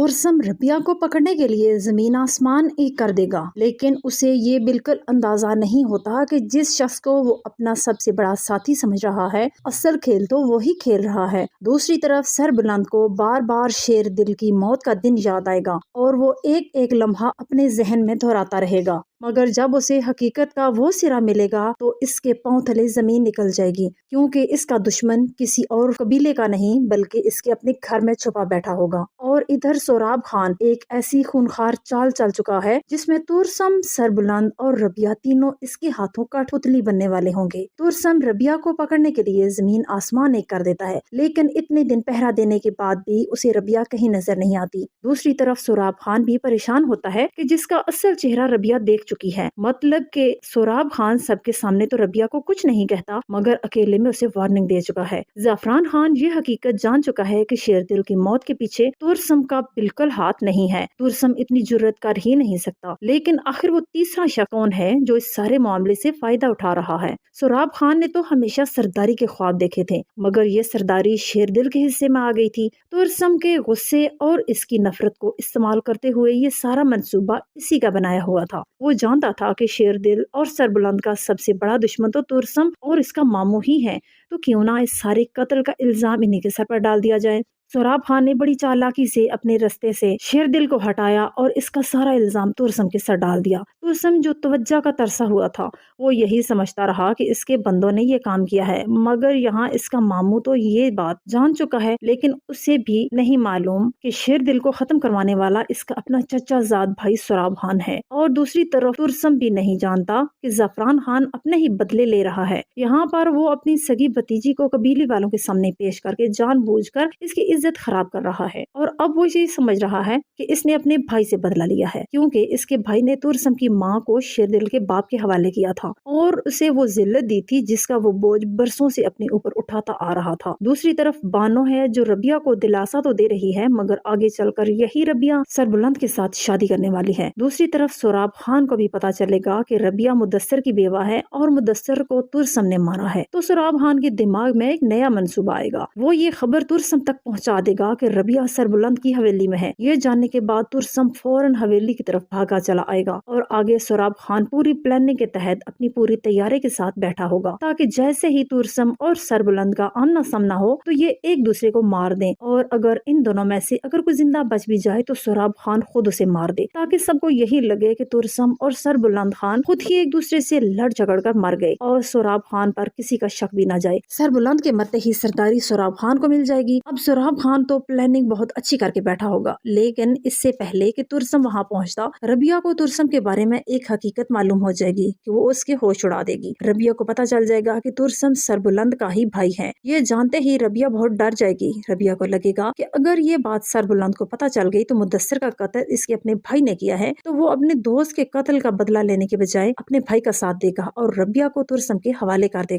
तोरसम रबिया को पकड़ने के लिए जमीन आसमान एक कर देगा, लेकिन उसे ये बिल्कुल अंदाजा नहीं होता कि जिस शख्स को वो अपना सबसे बड़ा साथी समझ रहा है, असल खेल तो वही खेल रहा है। दूसरी तरफ सरबुलंद को बार बार शेर दिल की मौत का दिन याद आएगा और वो एक एक लम्हा अपने जहन में दोहराता रहेगा। मगर जब उसे हकीकत का वो सिरा मिलेगा तो इसके पांव तले जमीन निकल जाएगी, क्योंकि इसका दुश्मन किसी और कबीले का नहीं बल्कि इसके अपने घर में छुपा बैठा होगा। और इधर सोराब खान एक ऐसी खूनखार चाल चल चुका है जिसमें तुरसम, सरबुलंद और रबिया तीनों इसके हाथों का पुतली बनने वाले होंगे। तुरसम रबिया को पकड़ने के लिए जमीन आसमान एक कर देता है, लेकिन इतने दिन पहरा देने के बाद भी उसे रबिया कहीं नजर नहीं आती। दूसरी तरफ सोराब खान भी परेशान होता है कि जिसका असल चेहरा रबिया देख चुकी है। मतलब के सोराब खान सबके सामने तो रबिया को कुछ नहीं कहता, मगर अकेले में उसे वार्निंग दे चुका है। ज़ाफ़रान खान ये हकीकत जान चुका है कि शेरदिल की मौत के पीछे तुरसम का बिल्कुल हाथ नहीं है। तुरसम इतनी जुर्रत कर ही नहीं सकता, लेकिन आखिर वो तीसरा शख्स कौन है जो इस सारे मामले से फायदा उठा रहा है? सोराब खान ने तो हमेशा सरदारी के ख्वाब देखे थे, मगर ये सरदारी शेरदिल के हिस्से में आ गई थी। तुरसम के गुस्से और इसकी नफरत को इस्तेमाल करते हुए ये सारा मंसूबा इसी का बनाया हुआ था। वो जानता था कि शेरदिल और सरबुलंद का सबसे बड़ा दुश्मन तो तुरसम और इसका मामू ही है, तो क्यों ना इस सारे कत्ल का इल्जाम इन्हीं के सर पर डाल दिया जाए। सोराब खान ने बड़ी चालाकी से अपने रास्ते से शेरदिल को हटाया और इसका सारा इल्जाम तुरसम के सर डाल दिया। तुरसम जो तवज्जो का तरसा हुआ था, वो यही समझता रहा कि इसके बंदों ने ये काम किया है, मगर यहाँ इसका मामू तो ये बात जान चुका है, लेकिन उसे भी नहीं मालूम कि शेरदिल को खत्म करवाने वाला इसका अपना चचा जाद भाई सोराब खान है। और दूसरी तरफ तुरसम भी नहीं जानता कि ज़ाफ़रान खान अपने ही बदले ले रहा है। यहाँ पर वो अपनी सगी भतीजी को कबीले वालों के सामने पेश करके जानबूझकर इसकी इज्जत खराब कर रहा है। और अब वो ये समझ रहा है कि इसने अपने भाई से बदला लिया है, क्योंकि इसके भाई ने तुरसम की माँ को शेरदिल के बाप के हवाले किया था और उसे वो जिल्लत दी थी जिसका वो बोझ बरसों से अपने ऊपर उठाता आ रहा था। दूसरी तरफ बानो है जो रबिया को दिलासा तो दे रही है, मगर आगे चलकर यही रबिया सरबुलंद के साथ शादी करने वाली है। दूसरी तरफ सोराब खान को भी पता चलेगा कि रबिया मुदस्सर की बेवा है और मुदस्सर को तुरसम ने मारा है, तो सोराब खान के दिमाग में एक नया मंसूबा आएगा। वो ये खबर तुरसम तक पहुँचा देगा कि रबिया सरबुलंद की हवेली में है। ये जानने के बाद तुरसम फौरन हवेली की तरफ भागा चला आएगा और आगे सोराब खान पूरी प्लानिंग के तहत अपनी पूरी तैयारी के साथ बैठा होगा, ताकि जैसे ही तुरसम और सरबुलंद का आमना सामना हो तो ये एक दूसरे को मार दें, और अगर इन दोनों में से अगर कोई जिंदा बच भी जाए तो सोराब खान खुद उसे मार दे, ताकि सबको यही लगे कि तुरसम और सरबुलंद खान खुद ही एक दूसरे से लड़ झगड़ कर मर गए और सोराब खान पर किसी का शक भी न जाए। सरबुलंद के मरते ही सरदारी सोराब खान को मिल जाएगी। अब सोराब खान तो प्लानिंग बहुत अच्छी करके बैठा होगा, लेकिन इससे पहले कि तुरसम वहां पहुंचता, रबिया को तुरसम के बारे में एक हकीकत मालूम हो जाएगी कि वो उसके होश उड़ा देगी। रबिया को पता चल जाएगा कि तुरसम सरबुलंद का ही भाई है। ये जानते ही रबिया बहुत डर जाएगी। रबिया को लगेगा कि अगर ये बात सरबुलंद को पता चल गई तो मुदस्सर का कत्ल इसके अपने भाई ने किया है, तो वो अपने दोस्त के कत्ल का बदला लेने के बजाय अपने भाई का साथ देगा और रबिया को तुरसम के हवाले कर देगा।